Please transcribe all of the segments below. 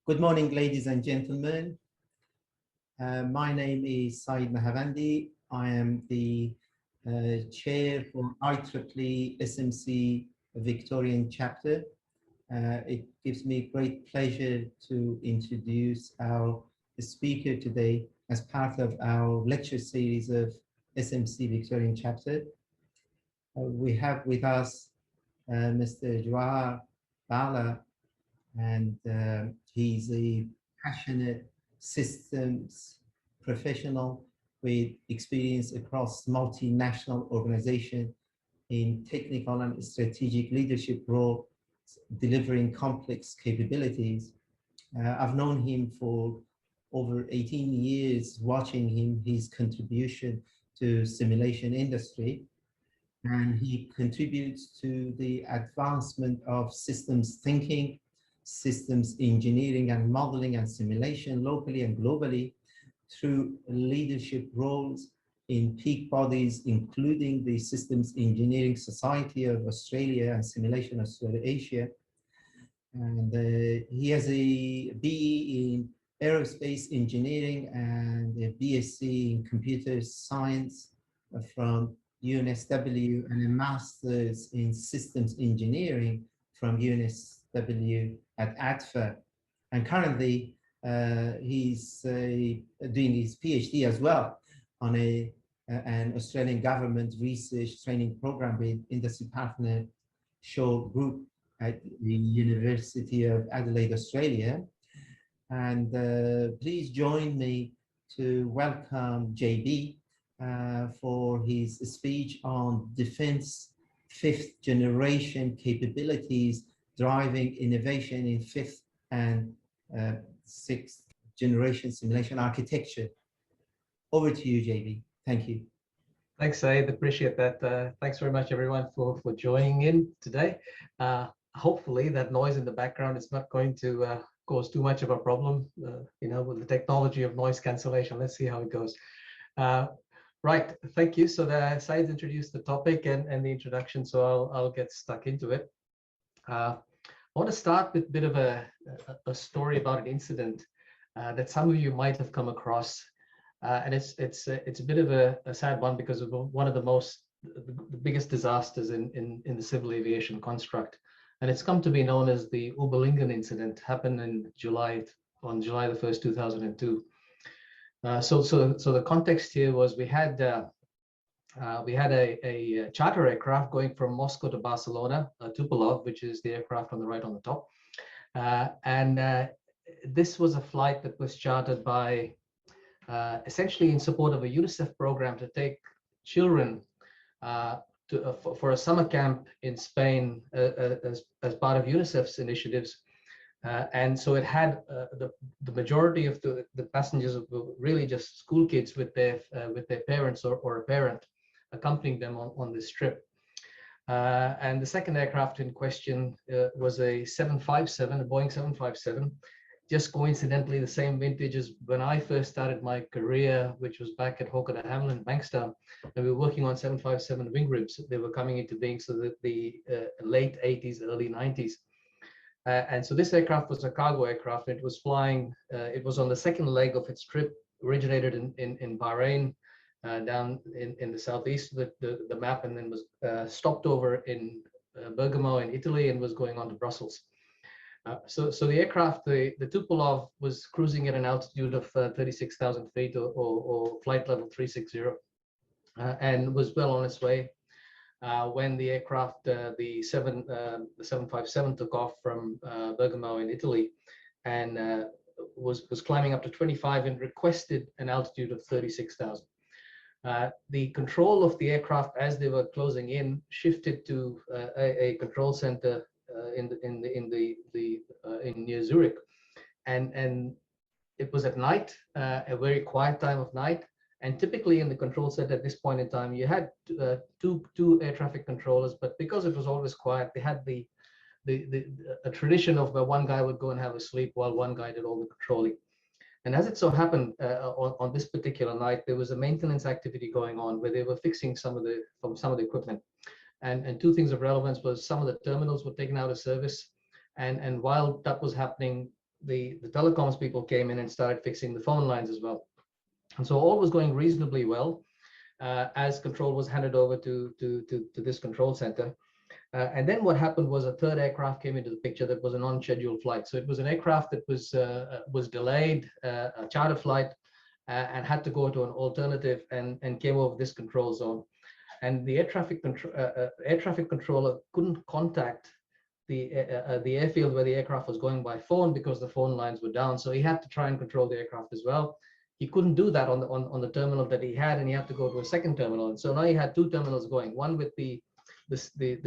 Good morning, ladies and gentlemen. My name is Saeed Mahavandi. I am the chair for IEEE SMC Victorian chapter. It gives me great pleasure to introduce our speaker today as part of our lecture series of SMC Victorian chapter. We have with us Mr. Jawahar Bala, and he's a passionate systems professional with experience across multinational organization in technical and strategic leadership role, delivering complex capabilities. I've known him for over 18 years, watching his contribution to simulation industry, and he contributes to the advancement of systems thinking, systems engineering and modeling and simulation locally and globally through leadership roles in peak bodies, including the Systems Engineering Society of Australia and Simulation Australia Asia. And he has a BE in aerospace engineering and a BSc in computer science from UNSW and a master's in systems engineering from UNSW at ADFA. And currently he's doing his PhD as well on an Australian government research training program with industry partner Shaw Group at the University of Adelaide, Australia. And please join me to welcome JB for his speech on defense fifth generation capabilities driving innovation in fifth and sixth generation simulation architecture. Over to you, JB. Thank you. Thanks, Saeed. Appreciate that. Thanks very much, everyone, for joining in today. Hopefully, that noise in the background is not going to cause too much of a problem, with the technology of noise cancellation. Let's see how it goes. Right, thank you. So Saeed introduced the topic and the introduction, so I'll get stuck into it. I want to start with a bit of a story about an incident that some of you might have come across, and it's a bit of a sad one because of one of the biggest disasters in the civil aviation construct, and it's come to be known as the Uberlingan Incident. Happened on July the 1st, 2002. So the context here was we had a charter aircraft going from Moscow to Barcelona, Tupolev, which is the aircraft on the right on the top, and this was a flight that was chartered by essentially in support of a UNICEF program to take children for a summer camp in Spain as part of UNICEF's initiatives. And so it had the majority of the passengers were really just school kids with their parents or a parent accompanying them on this trip. And the second aircraft in question was a 757, a Boeing 757, just coincidentally the same vintage as when I first started my career, which was back at Hawker de Havilland, Bankstown, and we were working on 757 wing ribs. They were coming into being, so that the late 80s, early 90s. And so this aircraft was a cargo aircraft. It was flying, it was on the second leg of its trip, originated in Bahrain, down in the southeast of the map, and then was stopped over in Bergamo in Italy and was going on to Brussels. So the aircraft, the Tupolev, was cruising at an altitude of 36,000 feet or flight level 360, and was well on its way. When the aircraft, the 757, took off from Bergamo in Italy, and was climbing up to 25 and requested an altitude of 36,000. The control of the aircraft as they were closing in shifted to a control center in near Zurich, and it was at night, a very quiet time of night. And typically in the control center at this point in time, you had two air traffic controllers, but because it was always quiet, they had a tradition of where one guy would go and have a sleep while one guy did all the controlling. And as it so happened, on this particular night, there was a maintenance activity going on where they were fixing some of the equipment. And two things of relevance was some of the terminals were taken out of service, and while that was happening, the telecoms people came in and started fixing the phone lines as well. And so all was going reasonably well as control was handed over to this control center. And then what happened was a third aircraft came into the picture that was an on-scheduled flight. So it was an aircraft that was delayed, a charter flight, and had to go to an alternative and came over this control zone. And the air traffic controller couldn't contact the airfield where the aircraft was going by phone because the phone lines were down. So he had to try and control the aircraft as well. He couldn't do that on the terminal that he had, and he had to go to a second terminal. And so now he had two terminals going, one with the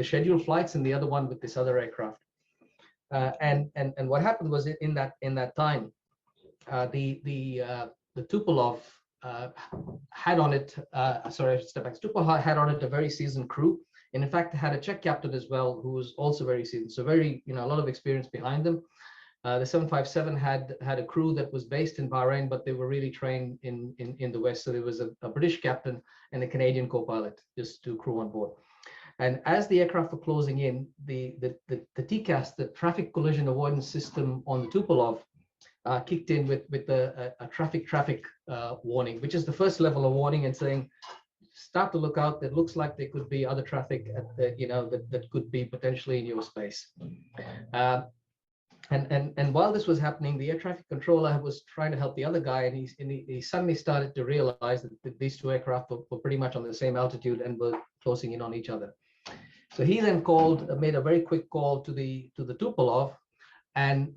scheduled flights and the other one with this other aircraft. And what happened was in that time, the Tupolev had on it, sorry, I should step back. Tupolev had on it a very seasoned crew, and in fact had a check captain as well who was also very seasoned. So very, a lot of experience behind them. The 757 had a crew that was based in Bahrain, but they were really trained in the West. So there was a British captain and a Canadian co-pilot, just two crew on board. And as the aircraft were closing in, the TCAS, the traffic collision avoidance system on the Tupolev, kicked in with a traffic warning, which is the first level of warning and saying, start to look out. It looks like there could be other traffic at that could be potentially in your space. And while this was happening, the air traffic controller was trying to help the other guy, and he suddenly started to realize that these two aircraft were pretty much on the same altitude and were closing in on each other. So he then made a very quick call to the Tupolev and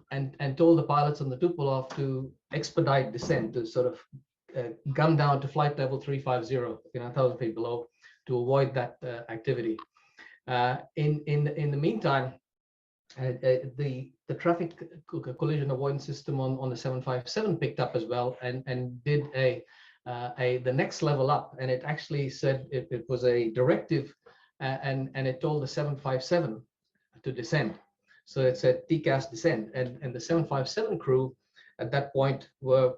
told the pilots on the Tupolev to expedite descent, to sort of gun down to flight level 350, 1,000 feet below, to avoid that activity. In the meantime, the traffic collision avoidance system on the 757 picked up as well and did the next level up, and it actually said it was a directive, and it told the 757 to descend. So it said TCAS descend, and the 757 crew at that point were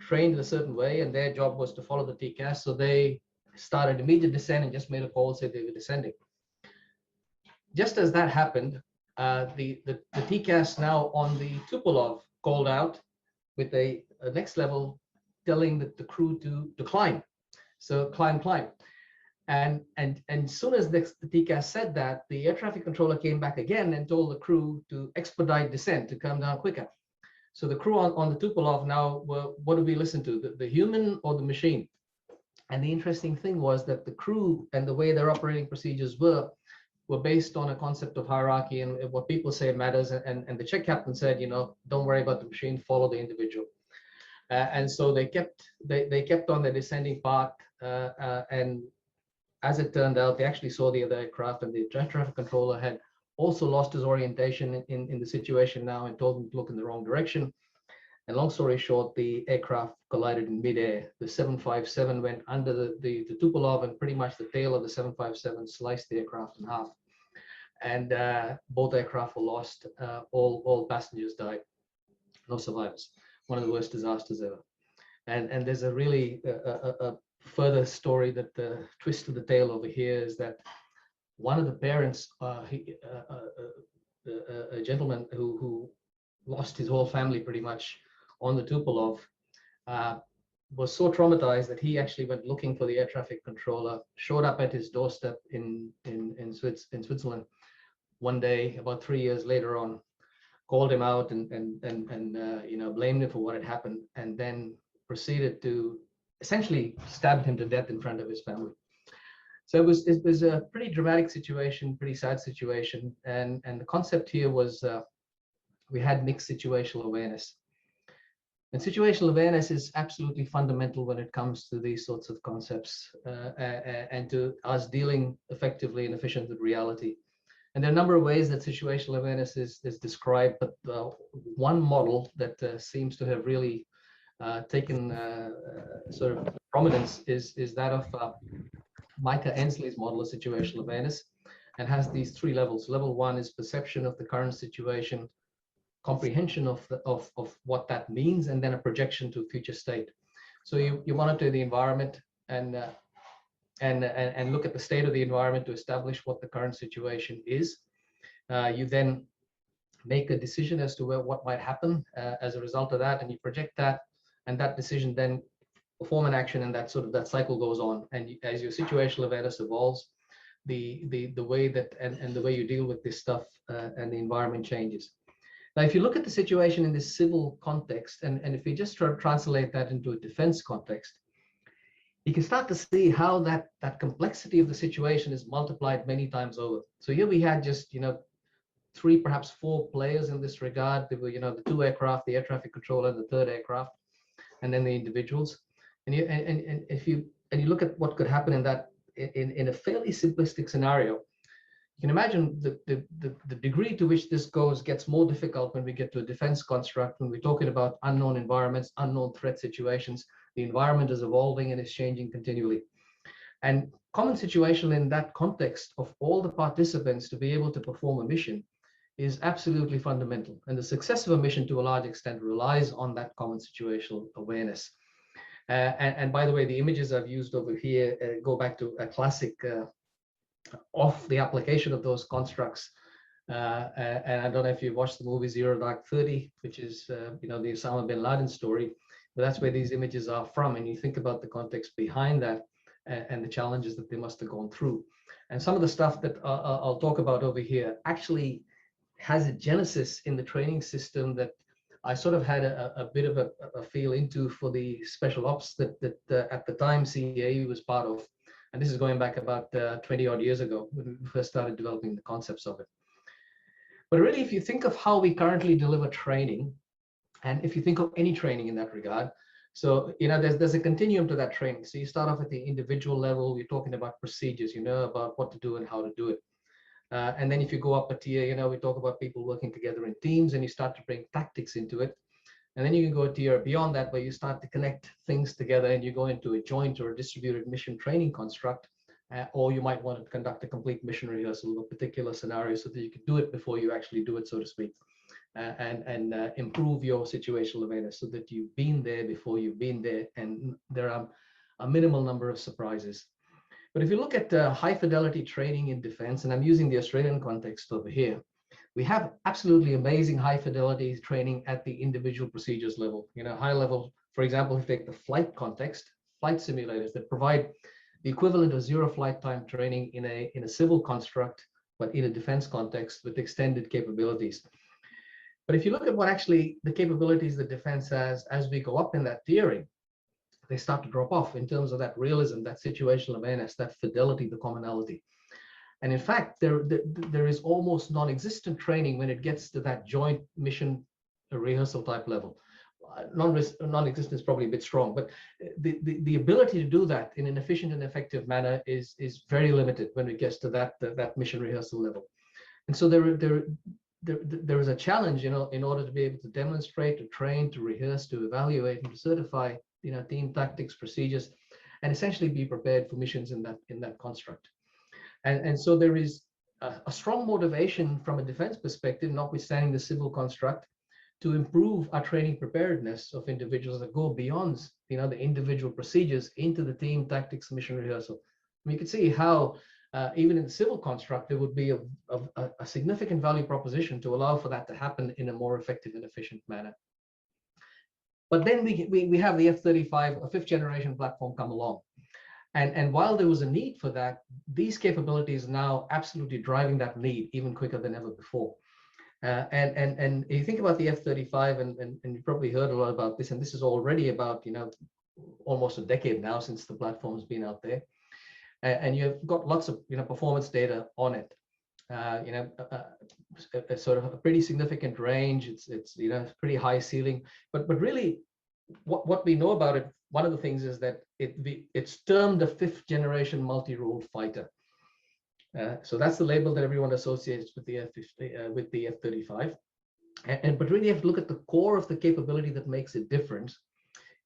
trained in a certain way, and their job was to follow the TCAS. So they started immediate descent and just made a call, said they were descending. Just as that happened, the TCAS now on the Tupolev called out with a next level, telling the crew to climb. So climb. And soon as the TCAS said that, the air traffic controller came back again and told the crew to expedite descent, to come down quicker. So the crew on the Tupolev now were, what do we listen to, the human or the machine? And the interesting thing was that the crew and the way their operating procedures were based on a concept of hierarchy, and what people say matters. And the check captain said, don't worry about the machine, follow the individual. And so they kept on the descending path, and as it turned out, they actually saw the other aircraft, and the air traffic controller had also lost his orientation in the situation now and told him to look in the wrong direction. And long story short, the aircraft collided in midair. The 757 went under the Tupolev, and pretty much the tail of the 757 sliced the aircraft in half. And both aircraft were lost. All passengers died. No survivors. One of the worst disasters ever. And there's a really a further story, that the twist of the tale over here is that one of the parents, a gentleman who lost his whole family pretty much on the Tupolev, was so traumatized that he actually went looking for the air traffic controller, showed up at his doorstep in Switzerland one day about 3 years later on, called him out and blamed him for what had happened, and then proceeded to essentially stab him to death in front of his family. So it was a pretty dramatic situation, pretty sad situation, and the concept here was we had mixed situational awareness. And situational awareness is absolutely fundamental when it comes to these sorts of concepts and to us dealing effectively and efficiently with reality. And there are a number of ways that situational awareness is described, but one model that seems to have really taken sort of prominence is that of Micah Ensley's model of situational awareness, and has these three levels. Level one is perception of the current situation, comprehension of what that means, and then a projection to future state. So you monitor the environment and look at the state of the environment to establish what the current situation is. You then make a decision as to what might happen as a result of that, and you project that, and that decision then perform an action, and that cycle goes on. And as your situational awareness evolves, the way that and the way you deal with this stuff and the environment changes. Now, if you look at the situation in this civil context, and if we just try to translate that into a defense context, you can start to see how that complexity of the situation is multiplied many times over. So here we had just 3, perhaps 4 players in this regard. There were the 2 aircraft, the air traffic controller, the 3rd aircraft, and then the individuals. And if you look at what could happen in that in a fairly simplistic scenario, you can imagine the degree to which this gets more difficult when we get to a defense construct, when we're talking about unknown environments, unknown threat situations. The environment is evolving and is changing continually. And common situation in that context of all the participants to be able to perform a mission is absolutely fundamental. And the success of a mission to a large extent relies on that common situational awareness. And by the way, the images I've used over here go back to a classic of the application of those constructs. And I don't know if you've watched the movie Zero Dark 30, which is the Osama bin Laden story, but that's where these images are from. And you think about the context behind that and the challenges that they must have gone through. And some of the stuff that I'll talk about over here actually has a genesis in the training system that I sort of had a bit of a feel into for the special ops that at the time CAE was part of. And this is going back about 20 odd years ago when we first started developing the concepts of it. But really, if you think of how we currently deliver training, and if you think of any training in that regard, so there's a continuum to that training. So you start off at the individual level, you're talking about procedures, about what to do and how to do it. And then if you go up a tier, we talk about people working together in teams, and you start to bring tactics into it. And then you can go a tier beyond that, where you start to connect things together and you go into a joint or a distributed mission training construct, or you might want to conduct a complete mission rehearsal of a particular scenario so that you can do it before you actually do it, so to speak, and improve your situational awareness so that you've been there before you've been there, and there are a minimal number of surprises. But if you look at high fidelity training in defense, and I'm using the Australian context over here, we have absolutely amazing high fidelity training at the individual procedures level. High level, for example, if you take the flight context, flight simulators that provide the equivalent of 0 flight time training in a civil construct, but in a defense context with extended capabilities. But if you look at what actually the capabilities the defense has as we go up in that tiering, they start to drop off in terms of that realism, that situational awareness, that fidelity, the commonality. And in fact, there is almost non-existent training when it gets to that joint mission rehearsal type level. Non-existent is probably a bit strong, but the ability to do that in an efficient and effective manner is very limited when it gets to that mission rehearsal level. And so there is a challenge, in order to be able to demonstrate, to train, to rehearse, to evaluate, and to certify, team tactics, procedures, and essentially be prepared for missions in that construct. And so there is a strong motivation from a defense perspective, notwithstanding the civil construct, to improve our training preparedness of individuals that go beyond, the individual procedures into the team tactics mission rehearsal. You can see how even in the civil construct, there would be a significant value proposition to allow for that to happen in a more effective and efficient manner. But then we have the F-35, a 5th generation platform, come along. And while there was a need for that, these capabilities are now absolutely driving that need even quicker than ever before. And you think about the F-35, and you've probably heard a lot about this, and this is already about, almost a decade now since the platform has been out there. And you've got lots of, performance data on it. A sort of a pretty significant range. It's pretty high ceiling, but really what we know about it, one of the things is that it's termed a 5th generation multi-role fighter. So that's the label that everyone associates with the F-35. But really you have to look at the core of the capability that makes it different.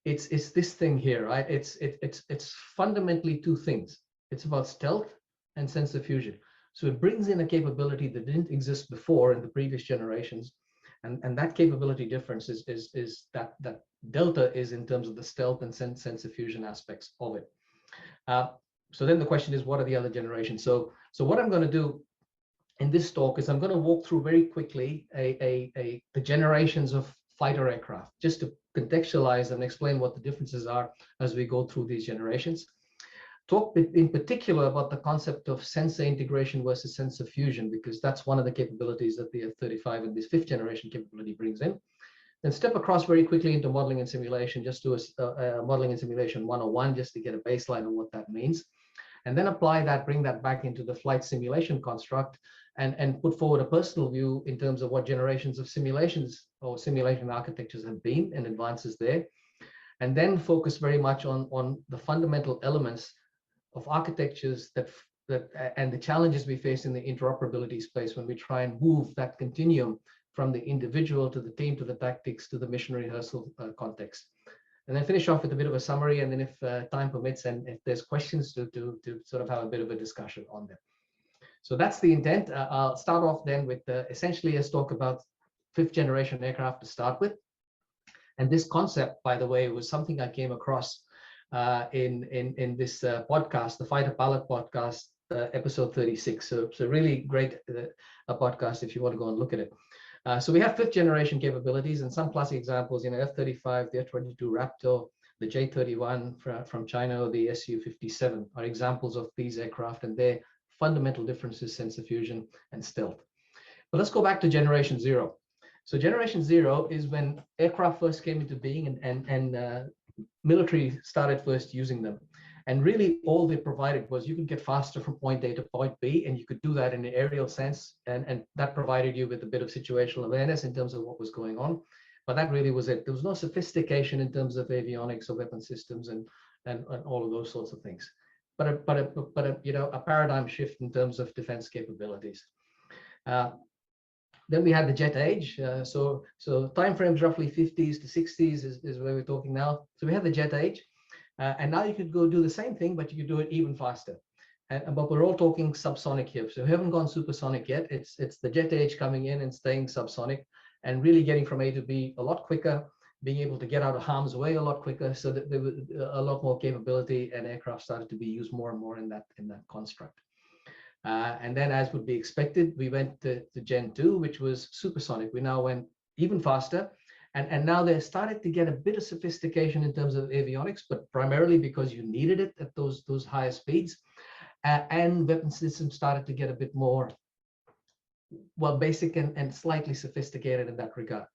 It's this thing here, right? It's fundamentally 2 things. It's about stealth and sensor fusion. So it brings in a capability that didn't exist before in the previous generations. And that capability difference is that delta is in terms of the stealth and sensor fusion aspects of it. So then the question is, what are the other generations? So what I'm going to do in this talk is I'm going to walk through very quickly the generations of fighter aircraft, just to contextualize and explain what the differences are as we go through these generations. Talk in particular about the concept of sensor integration versus sensor fusion, because that's one of the capabilities that the F-35 and this 5th generation capability brings in. Then step across very quickly into modeling and simulation, just do a modeling and simulation 101, just to get a baseline of what that means. And then apply that, bring that back into the flight simulation construct, and put forward a personal view in terms of what generations of simulations or simulation architectures have been and advances there. And then focus very much on the fundamental elements of architectures and the challenges we face in the interoperability space when we try and move that continuum from the individual to the team to the tactics to the mission rehearsal context. And then finish off with a bit of a summary, and then if time permits and if there's questions, to sort of have a bit of a discussion on them. So that's the intent. I'll start off then with essentially let's talk about 5th generation aircraft to start with. And this concept, by the way, was something I came across in this podcast, the Fighter Pilot podcast, episode 36. So it's a really great podcast if you want to go and look at it. So we have 5th generation capabilities, and some classic examples, F-35, the F-22 Raptor, the J-31 from China, or the Su-57 are examples of these aircraft and their fundamental differences, sensor fusion and stealth. But let's go back to generation 0. So generation 0 is when aircraft first came into being and military started first using them. And really all they provided was you could get faster from point A to point B, and you could do that in an aerial sense. And that provided you with a bit of situational awareness in terms of what was going on. But that really was it. There was no sophistication in terms of avionics or weapon systems and all of those sorts of things. But a paradigm shift in terms of defense capabilities. Then we had the jet age. So timeframes roughly 50s to 60s is where we're talking now. So we have the jet age. And now you could go do the same thing, but you could do it even faster. But we're all talking subsonic here. So we haven't gone supersonic yet. It's the jet age coming in and staying subsonic and really getting from A to B a lot quicker, being able to get out of harm's way a lot quicker, so that there was a lot more capability, and aircraft started to be used more and more in that construct. And then, as would be expected, we went to Gen 2, which was supersonic. We now went even faster. And now they started to get a bit of sophistication in terms of avionics, but primarily because you needed it at those higher speeds. And weapon systems started to get a bit more, well, basic and slightly sophisticated in that regard.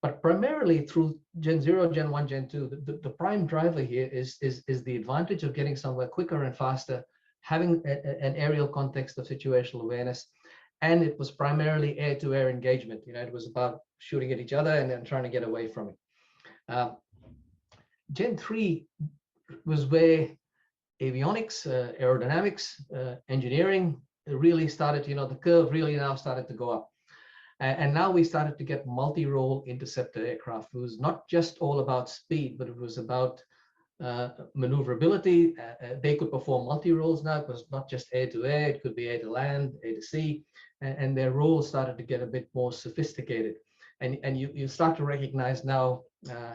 But primarily through Gen 0, Gen 1, Gen 2, the prime driver here is the advantage of getting somewhere quicker and faster, having an aerial context of situational awareness. And it was primarily air-to-air engagement. It was about shooting at each other and then trying to get away from it. Gen 3 was where avionics, aerodynamics, engineering really started, the curve really now started to go up. And now we started to get multi-role interceptor aircraft. It was not just all about speed, but it was about maneuverability. They could perform multi-roles now. It was not just air-to-air, it could be air to land, air to sea, and their roles started to get a bit more sophisticated. And you start to recognize now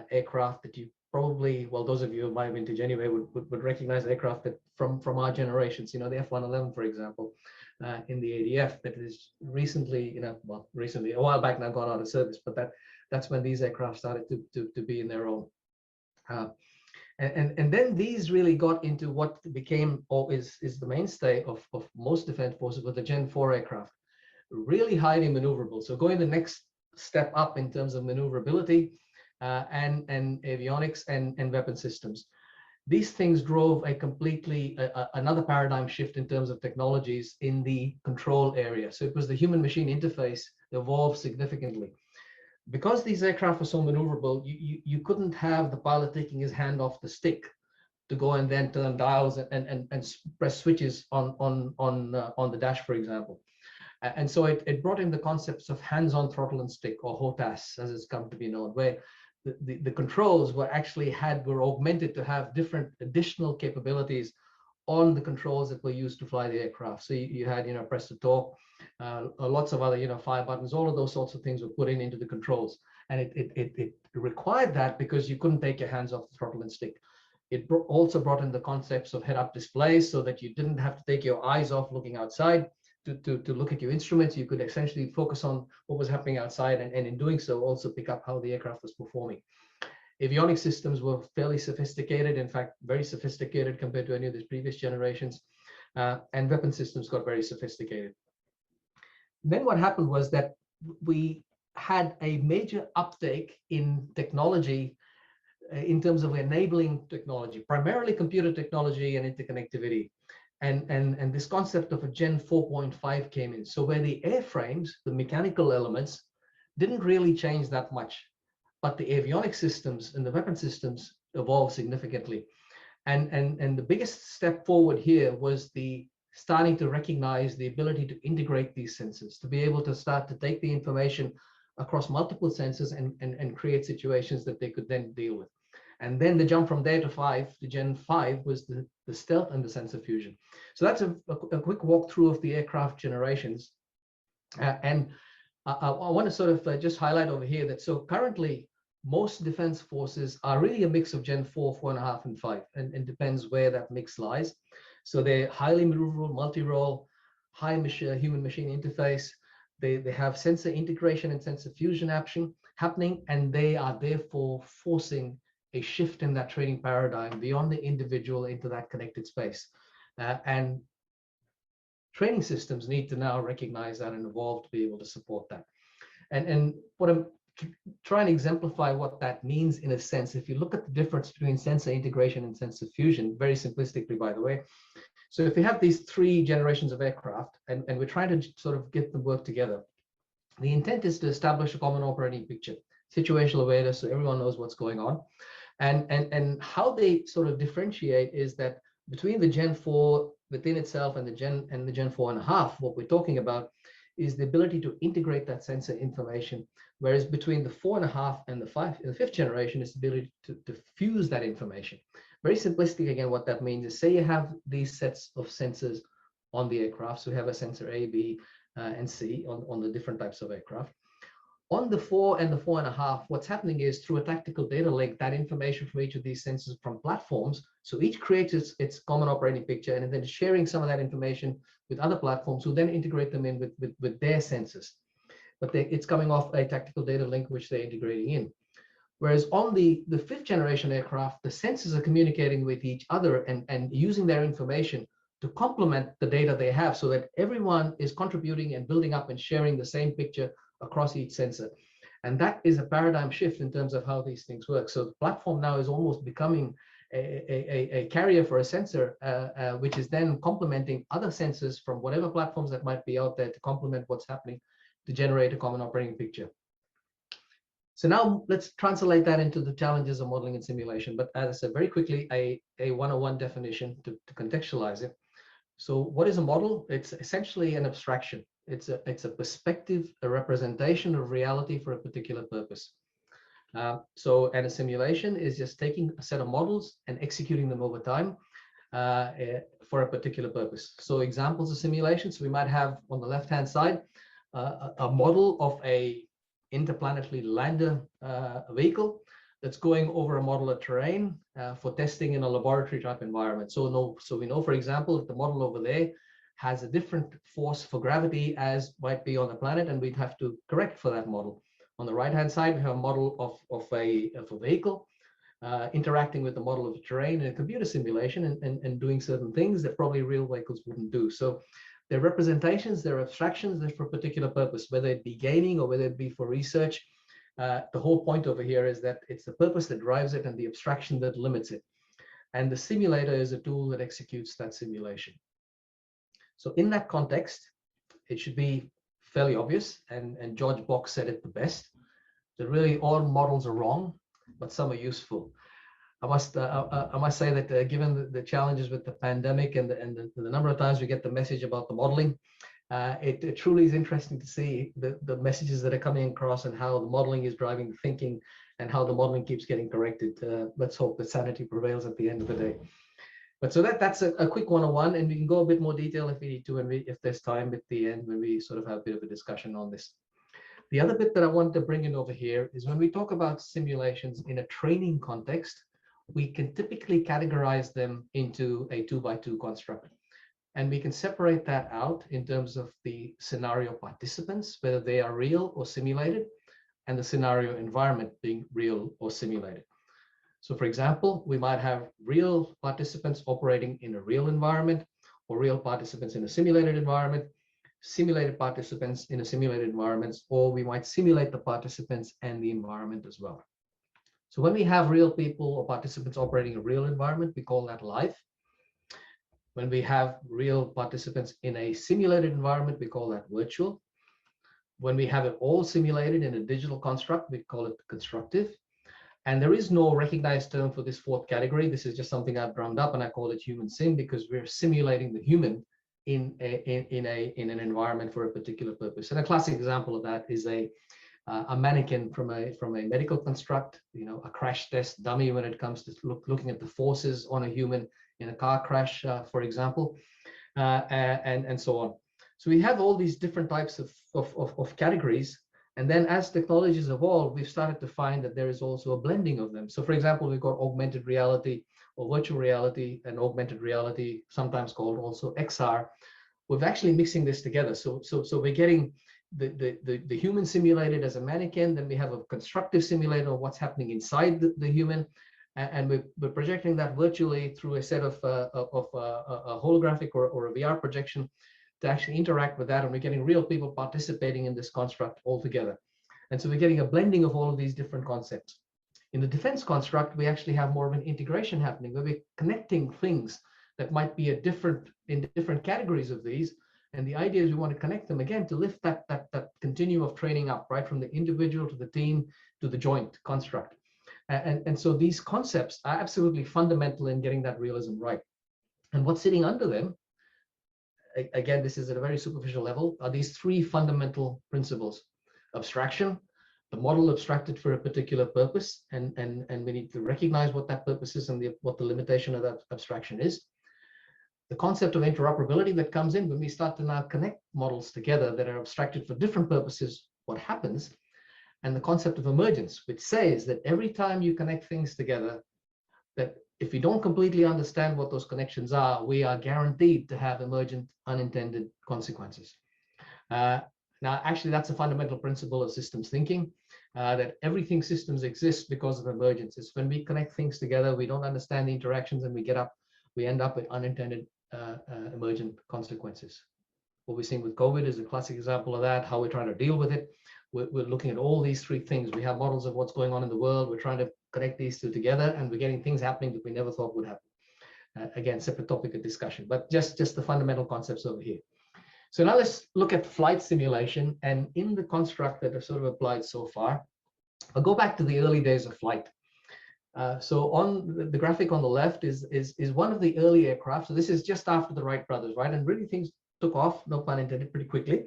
aircraft that you probably, well, those of you who might have vintage anyway would recognize aircraft that from our generations, the F-111, for example, in the ADF, that is recently, recently, a while back now, gone out of service, but that's when these aircraft started to be in their own. And then these really got into what became, or is the mainstay of most defense forces, with the Gen 4 aircraft, really highly maneuverable. So going the next step up in terms of maneuverability and avionics and weapon systems. These things drove a completely another paradigm shift in terms of technologies in the control area. So it was the human-machine interface evolved significantly. Because these aircraft were so maneuverable, you couldn't have the pilot taking his hand off the stick to go and then turn dials and press switches on the dash, for example. And so it brought in the concepts of hands-on throttle and stick, or HOTAS, as it's come to be known, where the controls were augmented to have different additional capabilities on the controls that were used to fly the aircraft. So you had, press to talk, lots of other, fire buttons, all of those sorts of things were put into the controls. And it required that because you couldn't take your hands off the throttle and stick. It also brought in the concepts of head-up displays so that you didn't have to take your eyes off looking outside, to look at your instruments. You could essentially focus on what was happening outside, and in doing so, also pick up how the aircraft was performing. Avionics systems were fairly sophisticated, in fact, very sophisticated compared to any of the previous generations, and weapon systems got very sophisticated. Then what happened was that we had a major uptake in technology in terms of enabling technology, primarily computer technology and interconnectivity. And this concept of a Gen 4.5 came in. So where the airframes, the mechanical elements, didn't really change that much, but the avionics systems and the weapon systems evolved significantly. And the biggest step forward here was the starting to recognize the ability to integrate these sensors, to be able to start to take the information across multiple sensors and create situations that they could then deal with. And then the jump from there to Gen 5 was the stealth and the sensor fusion. So that's a quick walkthrough of the aircraft generations. And I want to sort of just highlight over here that so currently most defense forces are really a mix of Gen 4, 4.5, and 5, and depends where that mix lies. So they're highly maneuverable, multi-role, high human-machine interface. They have sensor integration and sensor fusion happening, and they are therefore forcing a shift in that training paradigm beyond the individual into that connected space. And training systems need to now recognize that and evolve to be able to support that. And what I'm trying to exemplify what that means in a sense, if you look at the difference between sensor integration and sensor fusion, very simplistically, by the way. So if you have these 3 generations of aircraft and we're trying to sort of get them work together, the intent is to establish a common operating picture, situational awareness, so everyone knows what's going on. And how they sort of differentiate is that between the Gen 4 within itself and the Gen 4.5, what we're talking about is the ability to integrate that sensor information, whereas between the 4.5 and the 5th generation is the ability to fuse that information. Very simplistic, again, what that means is, say you have these sets of sensors on the aircraft, so we have a sensor A, B, and C on the different types of aircraft. On the 4 and the 4.5, what's happening is through a tactical data link, that information from each of these sensors from platforms, so each creates its common operating picture, and then sharing some of that information with other platforms who then integrate them in with their sensors. But it's coming off a tactical data link, which they're integrating in. Whereas on the 5th generation aircraft, the sensors are communicating with each other and using their information to complement the data they have, so that everyone is contributing and building up and sharing the same picture across each sensor. And that is a paradigm shift in terms of how these things work. So the platform now is almost becoming a carrier for a sensor, which is then complementing other sensors from whatever platforms that might be out there to complement what's happening to generate a common operating picture. So now let's translate that into the challenges of modeling and simulation. But as I said, very quickly, a 101 definition to contextualize it. So what is a model? It's essentially an abstraction. It's a perspective, a representation of reality for a particular purpose. And a simulation is just taking a set of models and executing them over time for a particular purpose. So examples of simulations, we might have on the left-hand side a model of a interplanetary lander vehicle that's going over a model of terrain for testing in a laboratory type environment. So we know, for example, if the model over there has a different force for gravity as might be on the planet, and we'd have to correct for that model. On the right-hand side, we have a model of a vehicle interacting with the model of the terrain in a computer simulation and doing certain things that probably real vehicles wouldn't do. So they're representations, they're abstractions, they're for a particular purpose, whether it be gaming or whether it be for research. The whole point over here is that it's the purpose that drives it and the abstraction that limits it. And the simulator is a tool that executes that simulation. So in that context, it should be fairly obvious, and George Box said it the best, that really all models are wrong, but some are useful. I must say that given the challenges with the pandemic and the number of times we get the message about the modeling, it truly is interesting to see the messages that are coming across and how the modeling is driving the thinking and how the modeling keeps getting corrected. Let's hope that sanity prevails at the end of the day. But so that's a quick 101, and we can go a bit more detail if we need to, and if there's time at the end when we sort of have a bit of a discussion on this. The other bit that I wanted to bring in over here is when we talk about simulations in a training context, we can typically categorize them into a 2x2 construct. And we can separate that out in terms of the scenario participants, whether they are real or simulated, and the scenario environment being real or simulated. So for example, we might have real participants operating in a real environment, or real participants in a simulated environment, simulated participants in a simulated environment, or we might simulate the participants and the environment as well. So when we have real people or participants operating in a real environment, we call that live. When we have real participants in a simulated environment, we call that virtual. When we have it all simulated in a digital construct, we call it constructive. And there is no recognized term for this fourth category. This is just something I've drummed up, and I call it human sim, because we're simulating the human in an environment for a particular purpose. And a classic example of that is a mannequin from a medical construct, a crash test dummy when it comes to looking at the forces on a human in a car crash, for example, and so on. So we have all these different types of categories. And then as technologies evolve, we've started to find that there is also a blending of them. So for example, we've got augmented reality or virtual reality and augmented reality, sometimes called also XR. We're actually mixing this together. So we're getting the human simulated as a mannequin, then we have a constructive simulator of what's happening inside the human, and we're projecting that virtually through a set of a holographic or a VR projection to actually interact with that, and we're getting real people participating in this construct altogether. And so we're getting a blending of all of these different concepts. In the defense construct, we actually have more of an integration happening, where we're connecting things that might be in different categories of these. And the idea is we want to connect them again to lift that continuum of training up, right from the individual to the team to the joint construct. And so these concepts are absolutely fundamental in getting that realism right. And what's sitting under them, again, this is at a very superficial level, are these three fundamental principles: abstraction, the model abstracted for a particular purpose, and we need to recognize what that purpose is and what the limitation of that abstraction is. The concept of interoperability that comes in when we start to now connect models together that are abstracted for different purposes, what happens, and the concept of emergence, which says that every time you connect things together, that if we don't completely understand what those connections are, we are guaranteed to have emergent unintended consequences. Now, actually, that's a fundamental principle of systems thinking, that everything systems exist because of emergence. It's when we connect things together, we don't understand the interactions, and we end up with unintended emergent consequences. What we're seeing with COVID is a classic example of that, how we're trying to deal with it. We're looking at all these three things. We have models of what's going on in the world. We're trying to connect these two together, and we're getting things happening that we never thought would happen. Again, separate topic of discussion, but just the fundamental concepts over here. So now let's look at flight simulation, and in the construct that I've sort of applied so far, I'll go back to the early days of flight. So on the graphic on the left is one of the early aircraft. So this is just after the Wright brothers, right? And really things took off, no pun intended, pretty quickly.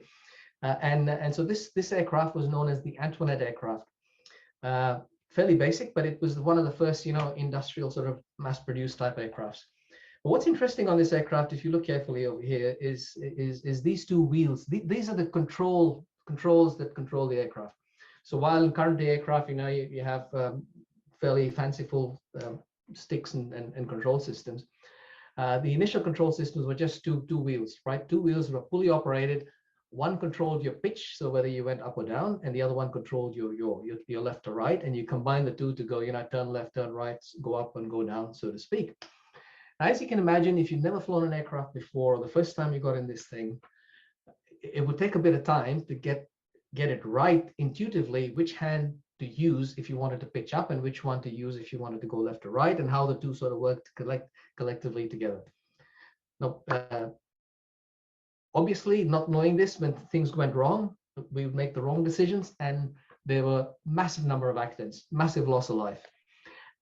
And so this aircraft was known as the Antoinette aircraft. Fairly basic, but it was one of the first, industrial sort of mass-produced type aircrafts. But what's interesting on this aircraft, if you look carefully over here, is these two wheels. These are the controls that control the aircraft. So while in current day aircraft, you have fairly fanciful sticks and control systems, the initial control systems were just two wheels, right? Two wheels were fully operated. One controlled your pitch, so whether you went up or down, and the other one controlled your left or right, and you combine the two to go, turn left, turn right, go up and go down, so to speak. Now, as you can imagine, if you've never flown an aircraft before, or the first time you got in this thing, it would take a bit of time to get it right intuitively, which hand to use if you wanted to pitch up and which one to use if you wanted to go left or right, and how the two sort of worked collectively together. Now, obviously, not knowing this, when things went wrong, we would make the wrong decisions, and there were massive number of accidents, massive loss of life.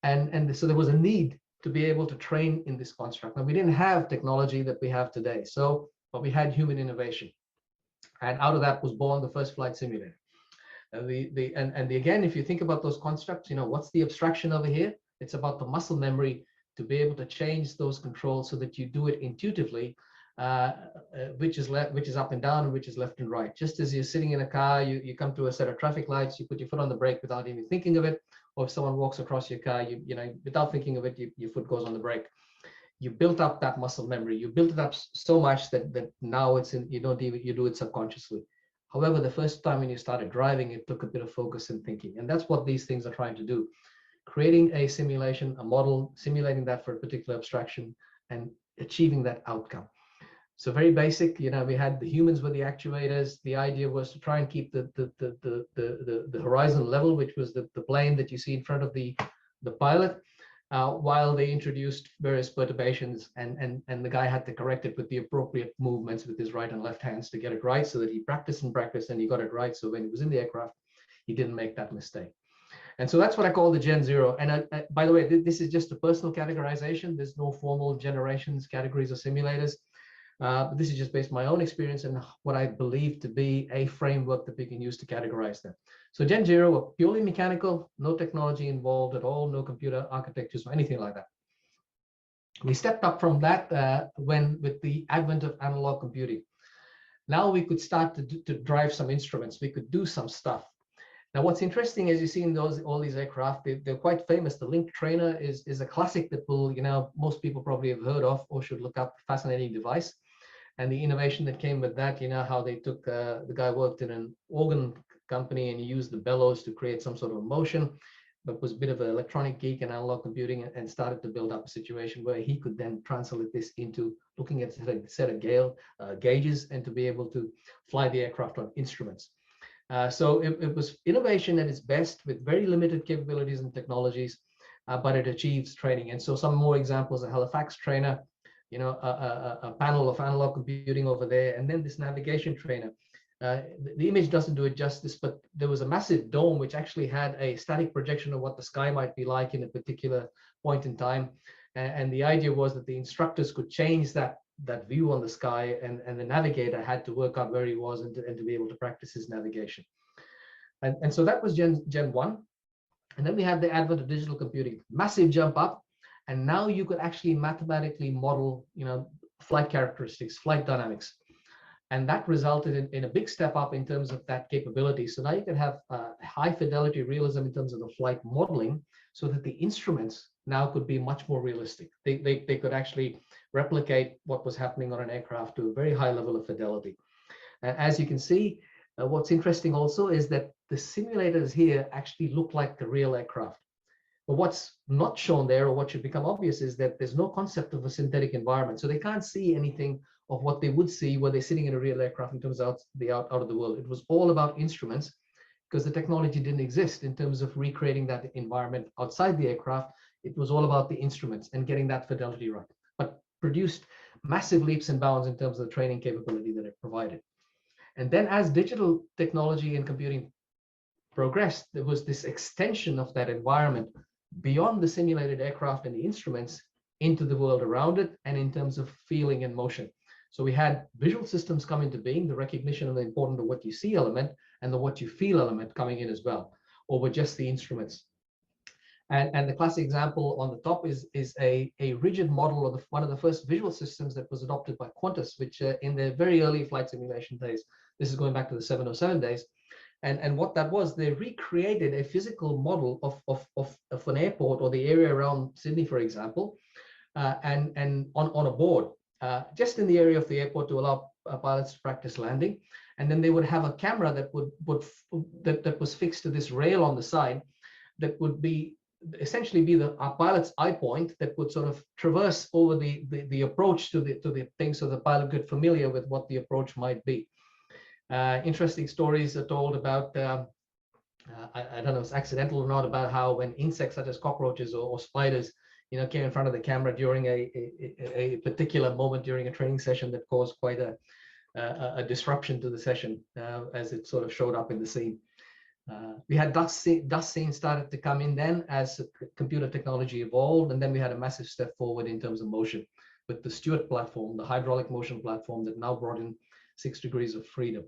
And so there was a need to be able to train in this construct. Now, we didn't have technology that we have today, but we had human innovation. And out of that was born the first flight simulator. Again, if you think about those constructs, what's the abstraction over here? It's about the muscle memory to be able to change those controls so that you do it intuitively, which is up and down, and which is left and right. Just as you're sitting in a car, you come to a set of traffic lights, you put your foot on the brake without even thinking of it, or if someone walks across your car, without thinking of it, your foot goes on the brake. you built up that muscle memory. You built it up so much that now it's in, you don't even, you do it subconsciously. However, the first time when you started driving, it took a bit of focus and thinking. And that's what these things are trying to do. Creating a simulation, a model, simulating that for a particular abstraction and achieving that outcome. So very basic, you know, we had the humans were the actuators. The idea was to try and keep the horizon level, which was the plane that you see in front of the pilot, while they introduced various perturbations, and the guy had to correct it with the appropriate movements with his right and left hands to get it right, so that he practiced and practiced and he got it right. So when he was in the aircraft, he didn't make that mistake. And so that's what I call the Gen Zero. And by the way, this is just a personal categorization. There's no formal generations, categories, or simulators. But this is just based on my own experience and what I believe to be a framework that we can use to categorize them. So Gen Zero were purely mechanical, no technology involved at all, no computer architectures or anything like that. We stepped up from that with the advent of analog computing. Now we could start to drive some instruments. We could do some stuff. Now, what's interesting, as you see in all these aircraft, they're quite famous. The Link Trainer is a classic that will, you know, most people probably have heard of or should look up. Fascinating device. And the innovation that came with that, you know, how they took, the guy worked in an organ company and he used the bellows to create some sort of motion, but was a bit of an electronic geek and analog computing, and started to build up a situation where he could then translate this into looking at a set of gauges and to be able to fly the aircraft on instruments. So it was innovation at its best with very limited capabilities and technologies, but it achieves training. And so some more examples: a Halifax trainer, you know, a panel of analog computing over there, and then this navigation trainer. The image doesn't do it justice, but there was a massive dome which actually had a static projection of what the sky might be like in a particular point in time. And the idea was that the instructors could change that view on the sky, and the navigator had to work out where he was and to be able to practice his navigation. And so that was Gen 1. And then we had the advent of digital computing, massive jump up. And now you could actually mathematically model, you know, flight characteristics, flight dynamics. And that resulted in a big step up in terms of that capability. So now you can have high fidelity realism in terms of the flight modeling, so that the instruments now could be much more realistic. They could actually replicate what was happening on an aircraft to a very high level of fidelity. And as you can see, what's interesting also is that the simulators here actually look like the real aircraft. But what's not shown there, or what should become obvious, is that there's no concept of a synthetic environment. So they can't see anything of what they would see where they're sitting in a real aircraft in terms of out of the world. It was all about instruments, because the technology didn't exist in terms of recreating that environment outside the aircraft. It was all about the instruments and getting that fidelity right, but produced massive leaps and bounds in terms of the training capability that it provided. And then as digital technology and computing progressed, there was this extension of that environment beyond the simulated aircraft and the instruments into the world around it, and in terms of feeling and motion. So we had visual systems come into being, the recognition of the important of what you see element and the what you feel element coming in as well, over just the instruments. And the classic example on the top is a rigid model of one of the first visual systems that was adopted by Qantas, which in the very early flight simulation days, this is going back to the 707 days. And what that was, they recreated a physical model of an airport or the area around Sydney, for example, and on a board, just in the area of the airport, to allow pilots to practice landing. And then they would have a camera that was fixed to this rail on the side, that would be essentially be our pilot's eye point, that would sort of traverse over the approach to the thing, so the pilot get familiar with what the approach might be. Interesting stories are told about, I don't know if it's accidental or not, about how when insects such as cockroaches or spiders, you know, came in front of the camera during a particular moment during a training session, that caused quite a disruption to the session as it sort of showed up in the scene. We had dust scenes started to come in then as computer technology evolved, and then we had a massive step forward in terms of motion with the Stewart platform, the hydraulic motion platform that now brought in 6 degrees of freedom.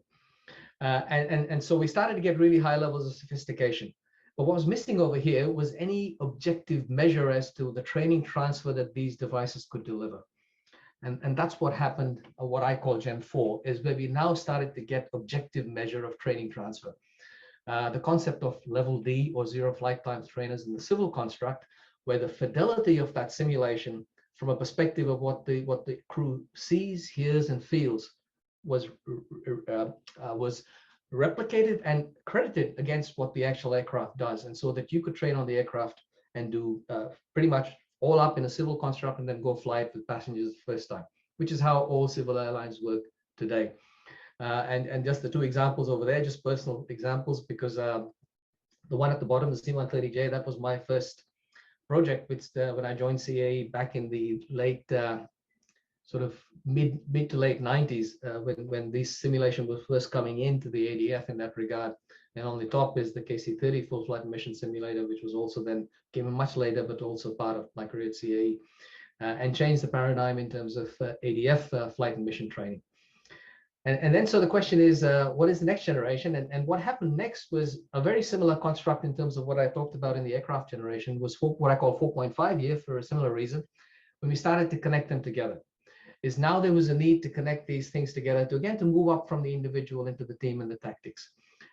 And so we started to get really high levels of sophistication. But what was missing over here was any objective measure as to the training transfer that these devices could deliver. And that's what happened, what I call Gen 4, is where we now started to get objective measure of training transfer. The concept of level D, or zero flight time trainers, in the civil construct, where the fidelity of that simulation from a perspective of what the crew sees, hears, and feels was replicated and credited against what the actual aircraft does, and so that you could train on the aircraft and do pretty much all up in a civil construct and then go fly it with passengers the first time, which is how all civil airlines work today. And just the two examples over there, just personal examples, because the one at the bottom, the C-130J, that was my first project, which when I joined CAE back in the late sort of mid to late 90s, when this simulation was first coming into the ADF in that regard. And on the top is the KC-30 full flight mission simulator, which was also then came much later, but also part of my career at CAE, and changed the paradigm in terms of ADF flight and mission training. And then so the question is, what is the next generation? And what happened next was a very similar construct in terms of what I talked about in the aircraft generation, was what I call 4.5 year for a similar reason, when we started to connect them together. Is now there was a need to connect these things together to move up from the individual into the team and the tactics.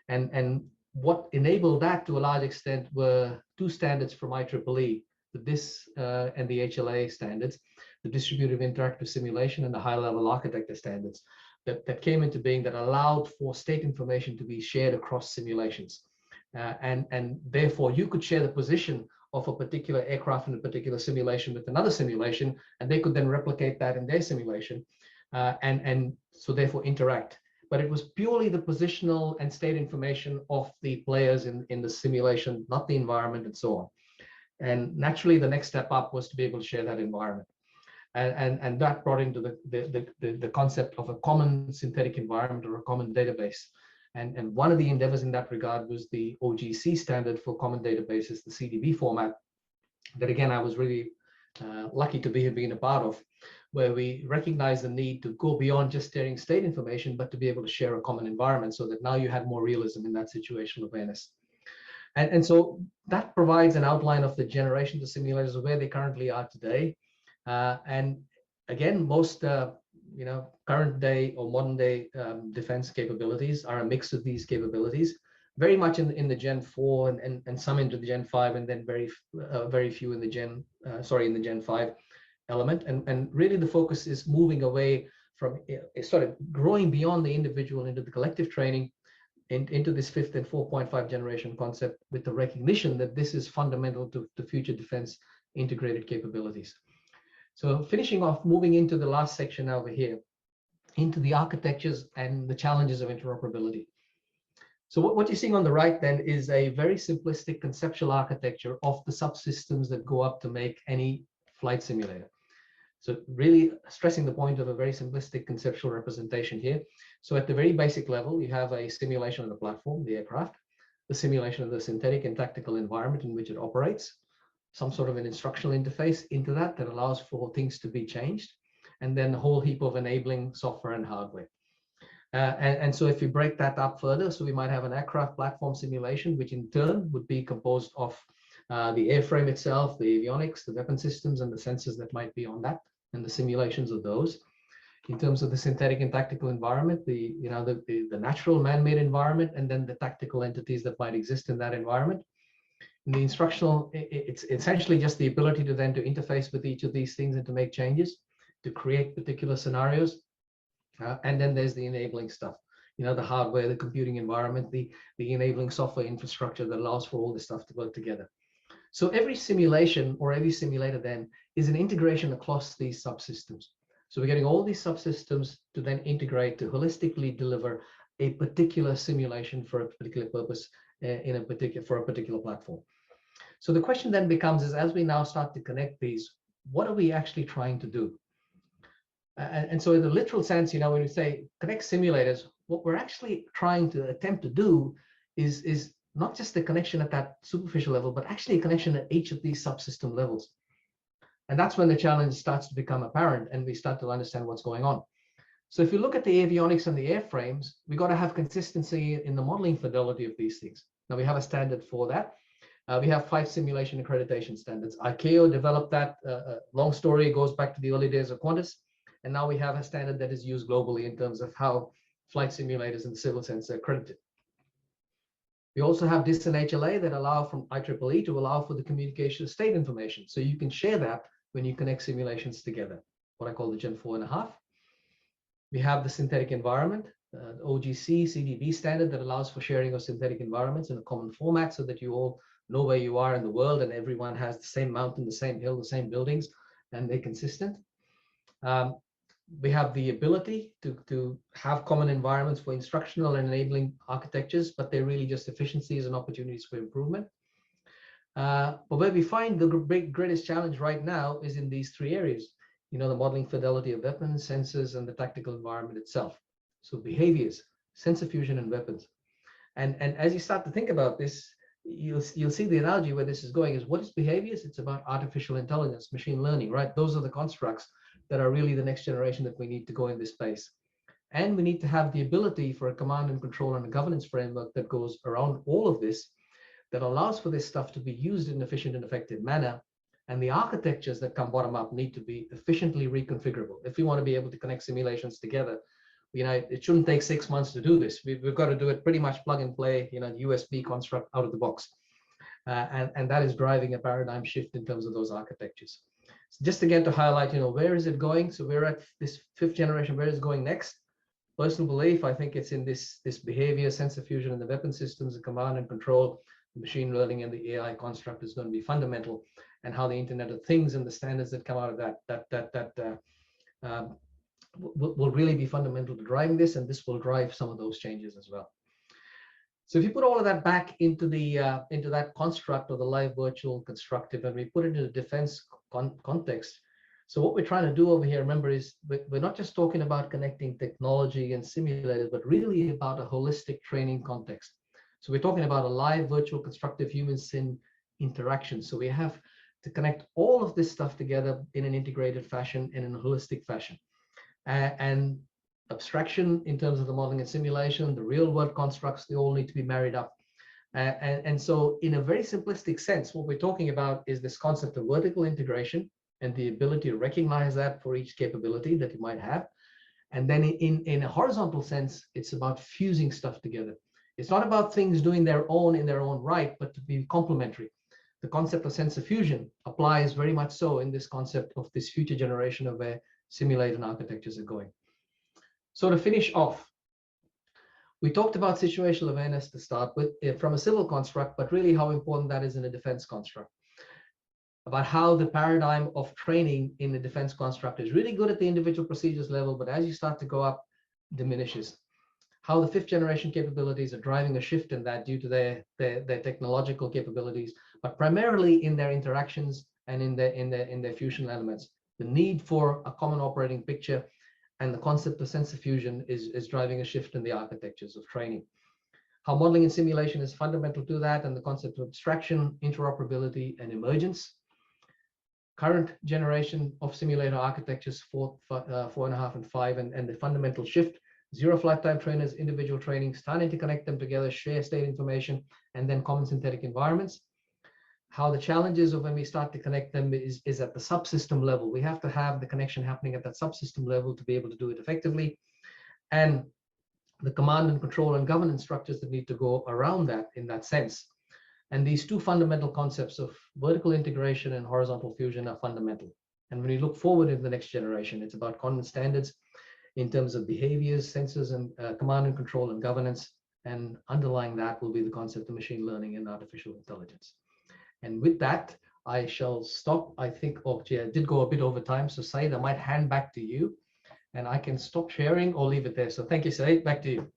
And what enabled that to a large extent were two standards from IEEE, the DIS and the HLA standards, the distributive interactive simulation and the high level architecture standards that came into being, that allowed for state information to be shared across simulations. And therefore you could share the position of a particular aircraft in a particular simulation with another simulation, and they could then replicate that in their simulation, and so therefore interact. But it was purely the positional and state information of the players in the simulation, not the environment and so on. And naturally, the next step up was to be able to share that environment. And that brought into the concept of a common synthetic environment or a common database. And one of the endeavors in that regard was the OGC standard for common databases, the CDB format, that again, I was really lucky to have been a part of, where we recognize the need to go beyond just sharing state information, but to be able to share a common environment, so that now you had more realism in that situational awareness. And so that provides an outline of the generation of simulators of where they currently are today. And again, most current day or modern day defense capabilities are a mix of these capabilities, very much in the Gen 4 and some into the Gen 5, and then very few in the Gen 5 element. And really the focus is moving away from sort of growing beyond the individual into the collective training, into this 5th and 4.5 generation concept, with the recognition that this is fundamental to future defense integrated capabilities. So finishing off, moving into the last section over here, into the architectures and the challenges of interoperability. So what you're seeing on the right then is a very simplistic conceptual architecture of the subsystems that go up to make any flight simulator. So really stressing the point of a very simplistic conceptual representation here. So at the very basic level, you have a simulation of the platform, the aircraft, the simulation of the synthetic and tactical environment in which it operates, some sort of an instructional interface into that allows for things to be changed, and then a whole heap of enabling software and hardware. And so if you break that up further, so we might have an aircraft platform simulation, which in turn would be composed of the airframe itself, the avionics, the weapon systems, and the sensors that might be on that, and the simulations of those. In terms of the synthetic and tactical environment, the natural man-made environment, and then the tactical entities that might exist in that environment. In the instructional, it's essentially just the ability to then to interface with each of these things and to make changes, to create particular scenarios. And then there's the enabling stuff, the hardware, the computing environment, the enabling software infrastructure that allows for all this stuff to work together. So every simulation or every simulator then is an integration across these subsystems. So we're getting all these subsystems to then integrate to holistically deliver a particular simulation for a particular purpose for a particular platform. So the question then becomes is, as we now start to connect these, what are we actually trying to do? And so in the literal sense, when we say connect simulators, what we're actually trying to attempt to do is not just the connection at that superficial level, but actually a connection at each of these subsystem levels. And that's when the challenge starts to become apparent and we start to understand what's going on. So if you look at the avionics and the airframes, we got to have consistency in the modeling fidelity of these things. Now we have a standard for that. We have 5 simulation accreditation standards. ICAO developed that. Long story, it goes back to the early days of Qantas. And now we have a standard that is used globally in terms of how flight simulators in the civil sense are accredited. We also have DIS and HLA that allow from IEEE to allow for the communication of state information. So you can share that when you connect simulations together, what I call the Gen 4.5. We have the synthetic environment, OGC CDB standard that allows for sharing of synthetic environments in a common format so that you all know where you are in the world and everyone has the same mountain, the same hill, the same buildings, and they're consistent. We have the ability to have common environments for instructional and enabling architectures, but they're really just efficiencies and opportunities for improvement. But where we find the greatest challenge right now is in these three areas. You know, the modeling fidelity of weapons, sensors, and the tactical environment itself. So behaviors, sensor fusion, and weapons. And as you start to think about this, you'll see the analogy where this is going is, what is behaviors? It's about artificial intelligence, machine learning, right? Those are the constructs that are really the next generation that we need to go in this space. And we need to have the ability for a command and control and a governance framework that goes around all of this, that allows for this stuff to be used in an efficient and effective manner. And the architectures that come bottom up need to be efficiently reconfigurable. If we want to be able to connect simulations together, you know, it shouldn't take 6 months to do this. We've got to do it pretty much plug and play, you know, USB construct out of the box. And that is driving a paradigm shift in terms of those architectures. So just again to highlight, you know, where is it going? So we're at this 5th generation, where is it going next? Personal belief, I think it's in this behavior, sensor fusion, and the weapon systems, the command and control, the machine learning, and the AI construct is going to be fundamental, and how the Internet of Things and the standards that come out of that will really be fundamental to driving this, and this will drive some of those changes as well. So if you put all of that back into that construct of the live, virtual, constructive, and we put it in a defense context. So what we're trying to do over here, remember, is we're not just talking about connecting technology and simulators, but really about a holistic training context. So we're talking about a live, virtual, constructive human sim interaction. So we have to connect all of this stuff together in an integrated fashion and in a holistic fashion. And abstraction in terms of the modeling and simulation, the real world constructs, they all need to be married up. And so in a very simplistic sense, what we're talking about is this concept of vertical integration and the ability to recognize that for each capability that you might have. And then in a horizontal sense, it's about fusing stuff together. It's not about things doing their own in their own right, but to be complementary. The concept of sensor fusion applies very much so in this concept of this future generation of where simulated architectures are going. So to finish off, we talked about situational awareness to start with from a civil construct, but really how important that is in a defense construct. About how the paradigm of training in the defense construct is really good at the individual procedures level, but as you start to go up, diminishes. How the 5th generation capabilities are driving a shift in that due to their technological capabilities, but primarily in their interactions and in their fusion elements. The need for a common operating picture and the concept of sensor fusion is driving a shift in the architectures of training. How modeling and simulation is fundamental to that, and the concept of abstraction, interoperability, and emergence. Current generation of simulator architectures 4.5 and 5, and the fundamental shift, zero flight time trainers, individual training, starting to connect them together, share state information, and then common synthetic environments. How the challenges of when we start to connect them is at the subsystem level. We have to have the connection happening at that subsystem level to be able to do it effectively. And the command and control and governance structures that need to go around that in that sense. And these two fundamental concepts of vertical integration and horizontal fusion are fundamental. And when you look forward in the next generation, it's about common standards in terms of behaviors, sensors, and command and control and governance. And underlying that will be the concept of machine learning and artificial intelligence. And with that, I shall stop. I think, I did go a bit over time. So Saeed, I might hand back to you and I can stop sharing or leave it there. So thank you, Saeed, back to you.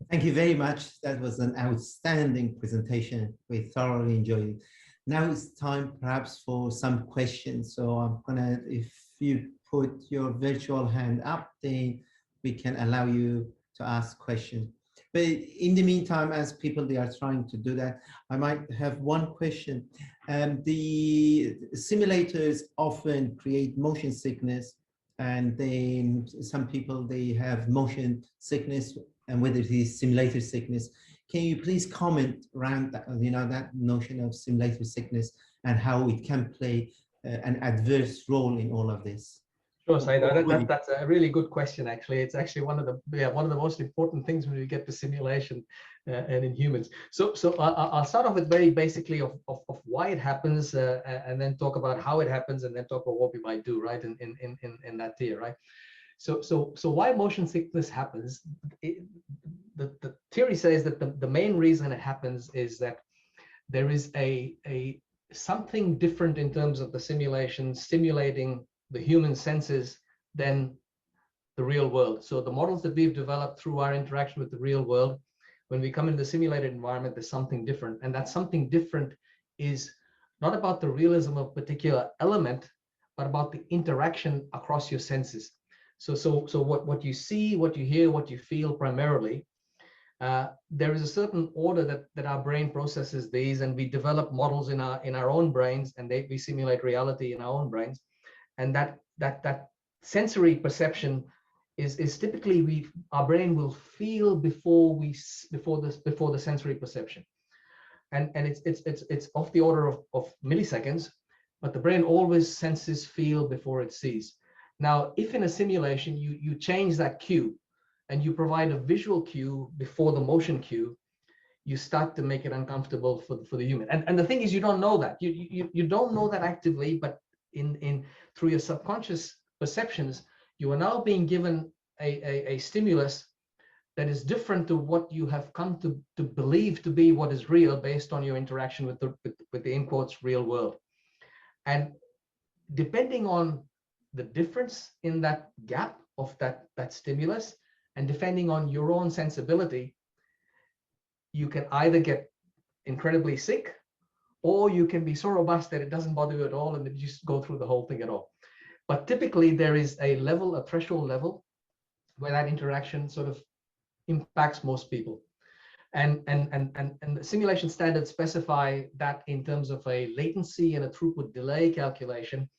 Thank you very much. That was an outstanding presentation. We thoroughly enjoyed it. Now it's time perhaps for some questions. So I'm gonna, if you put your virtual hand up, then we can allow you to ask questions. But in the meantime, as people, they are trying to do that, I might have one question. The simulators often create motion sickness, and then some people, they have motion sickness, and whether it is simulator sickness. Can you please comment around that, that notion of simulator sickness and how it can play an adverse role in all of this? Sure, Said. That's a really good question. Actually, it's actually one of the most important things when we get to simulation and in humans. So I'll start off with very basically of why it happens, and then talk about how it happens, and then talk about what we might do, right? In that tier, right? So why motion sickness happens? The theory says that the main reason it happens is that there is a something different in terms of the simulation stimulating the human senses than the real world. So the models that we've developed through our interaction with the real world, when we come in the simulated environment, there's something different. And that something different is not about the realism of a particular element, but about the interaction across your senses. So what you see, what you hear, what you feel primarily, there is a certain order that our brain processes these, and we develop models in our own brains, and we simulate reality in our own brains. And that sensory perception is typically our brain will feel before the sensory perception, and it's of the order of milliseconds, but the brain always senses feel before it sees. Now, if in a simulation you change that cue and you provide a visual cue before the motion cue, you start to make it uncomfortable for the human. And the thing is, you don't know that. You don't know that actively, but through your subconscious perceptions, you are now being given a stimulus that is different to what you have come to believe to be what is real based on your interaction with the in quotes real world. And depending on the difference in that gap of that stimulus, and depending on your own sensibility, you can either get incredibly sick, or you can be so robust that it doesn't bother you at all, and then you just go through the whole thing at all. But typically there is a threshold level, where that interaction sort of impacts most people. And the simulation standards specify that in terms of a latency and a throughput delay calculation.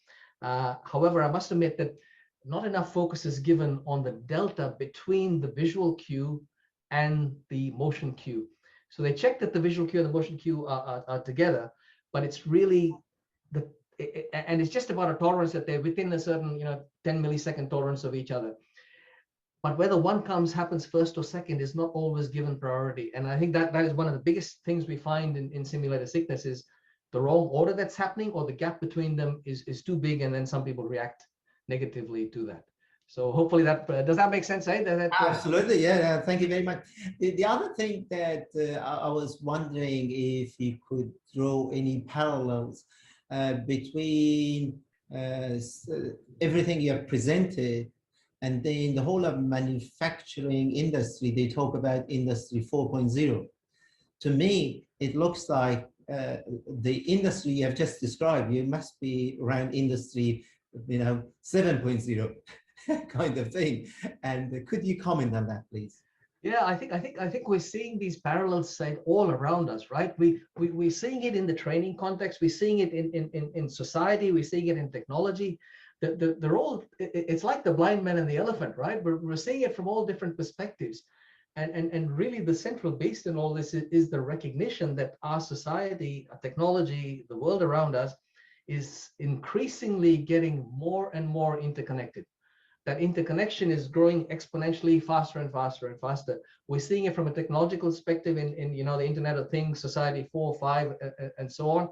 However, I must admit that not enough focus is given on the delta between the visual cue and the motion cue. So they check that the visual cue and the motion cue are together, but it's really and it's just about a tolerance that they're within a certain 10 millisecond tolerance of each other. But whether one happens first or second is not always given priority. And I think that is one of the biggest things we find in simulated sickness is the wrong order that's happening, or the gap between them is too big, and then some people react negatively to that. So hopefully that does that make sense, eh? Absolutely, yeah. Thank you very much. The other thing that I was wondering if you could draw any parallels between everything you have presented, and then the whole of manufacturing industry. They talk about industry 4.0. To me, it looks like the industry you have just described, you must be around industry 7.0 kind of thing. And could you comment on that, please? Yeah, I think we're seeing these parallels all around us, right? We're seeing it in the training context, we're seeing it in society, we're seeing it in technology. They're all, it's like the blind man and the elephant, right? We're seeing it from all different perspectives. And really the central beast in all this is the recognition that our society, our technology, the world around us is increasingly getting more and more interconnected. That interconnection is growing exponentially faster and faster and faster. We're seeing it from a technological perspective in the Internet of Things, Society 4, 5, and so on.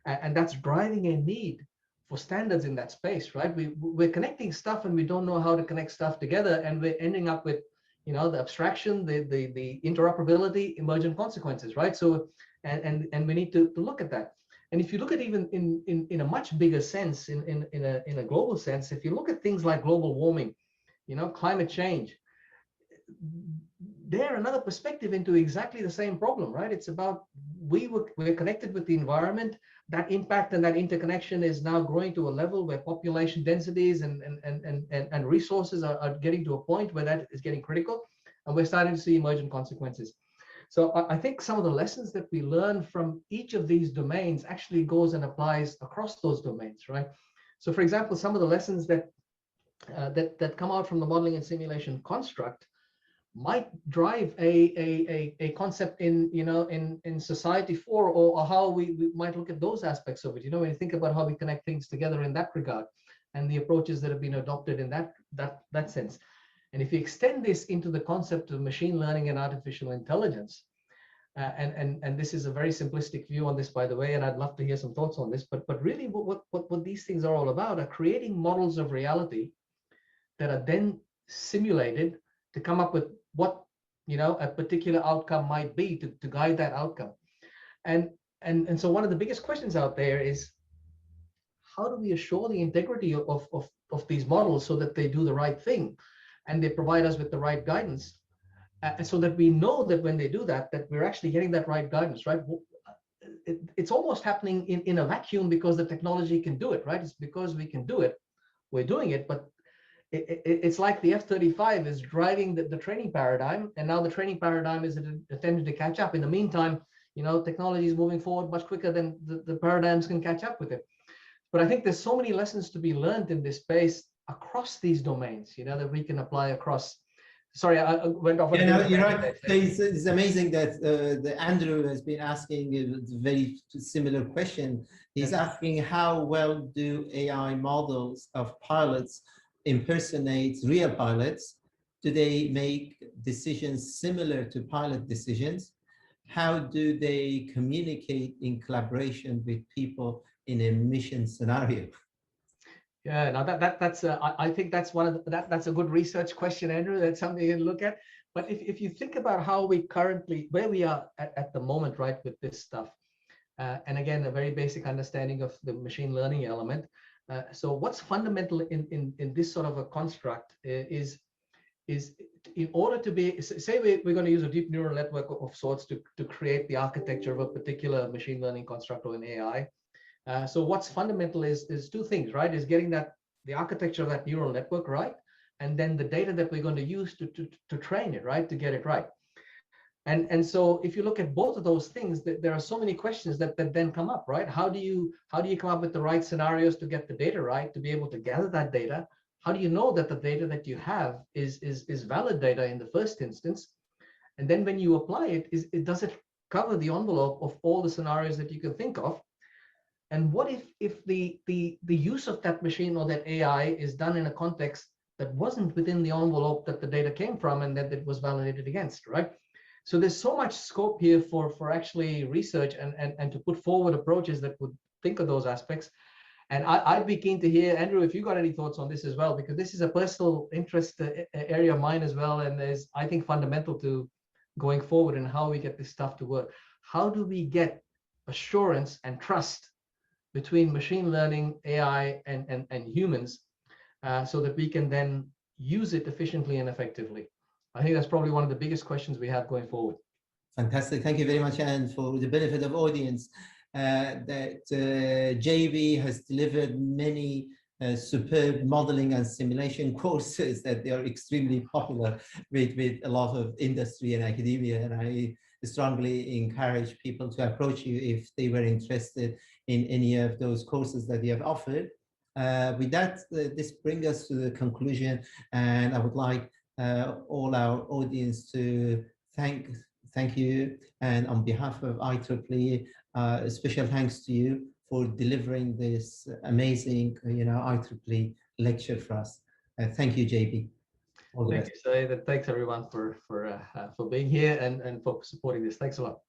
And that's driving a need for standards in that space, right? We're connecting stuff and we don't know how to connect stuff together, and we're ending up with the abstraction, the interoperability, emergent consequences, right? So and we need to look at that. And if you look at even in a much bigger sense, in a global sense, if you look at things like global warming, climate change, they're another perspective into exactly the same problem, right? It's about we're connected with the environment. That impact and that interconnection is now growing to a level where population densities and resources are getting to a point where that is getting critical, and we're starting to see emergent consequences. So I think some of the lessons that we learn from each of these domains actually goes and applies across those domains, right? So for example, some of the lessons that come out from the modeling and simulation construct might drive a concept in society 4, or how we might look at those aspects of it. When you think about how we connect things together in that regard. and the approaches that have been adopted in that sense. And if you extend this into the concept of machine learning and artificial intelligence, and this is a very simplistic view on this, by the way, and I'd love to hear some thoughts on this, but really what these things are all about are creating models of reality that are then simulated to come up with what, you know, a particular outcome might be to guide that outcome. And so one of the biggest questions out there is, how do we assure the integrity of these models so that they do the right thing and they provide us with the right guidance, so that we know that when they do that, that we're actually getting that right guidance, right? It's almost happening in a vacuum because the technology can do it, right? It's because we can do it, we're doing it, but it's like the F-35 is driving the training paradigm, and now the training paradigm is attempting to catch up. In the meantime, you know, technology is moving forward much quicker than the paradigms can catch up with it. But I think there's so many lessons to be learned in this space across these domains, you know, that we can apply across. Sorry, I went off. You know, you're right. It's amazing that Andrew has been asking a very similar question. He's asking, how well do AI models of pilots impersonate real pilots? Do they make decisions similar to pilot decisions? How do they communicate in collaboration with people in a mission scenario? Yeah, now that's I think that's one of that's a good research question, Andrew. That's something you can look at. But if you think about how we currently, where we are at the moment, right, with this stuff, and again, a very basic understanding of the machine learning element. So what's fundamental in this sort of a construct is in order to be, say we're going to use a deep neural network of sorts to create the architecture of a particular machine learning construct or an AI. So what's fundamental is two things, right? Is getting the architecture of that neural network right, and then the data that we're going to use to train it, right, to get it right. And so if you look at both of those things, there are so many questions that then come up, right? How do you come up with the right scenarios to get the data right, to be able to gather that data? How do you know that the data that you have is valid data in the first instance? And then when you apply it, does it cover the envelope of all the scenarios that you can think of? And what if the use of that machine or that AI is done in a context that wasn't within the envelope that the data came from and that it was validated against, right? So there's so much scope here for actually research and to put forward approaches that would think of those aspects. And I'd be keen to hear, Andrew, if you got any thoughts on this as well, because this is a personal interest area of mine as well, and is, I think, fundamental to going forward and how we get this stuff to work. How do we get assurance and trust between machine learning, AI, and humans, so that we can then use it efficiently and effectively? I think that's probably one of the biggest questions we have going forward. Fantastic. Thank you very much, and for the benefit of audience, JB has delivered many superb modeling and simulation courses that they are extremely popular with a lot of industry and academia, and I strongly encourage people to approach you if they were interested in any of those courses that you have offered. With that, this brings us to the conclusion, and I would like all our audience to thank you, and on behalf of IEEE, special thanks to you for delivering this amazing, IEEE lecture for us. Thank you, JB. Thank you, Saeed, and thanks everyone for being here and for supporting this. Thanks a lot.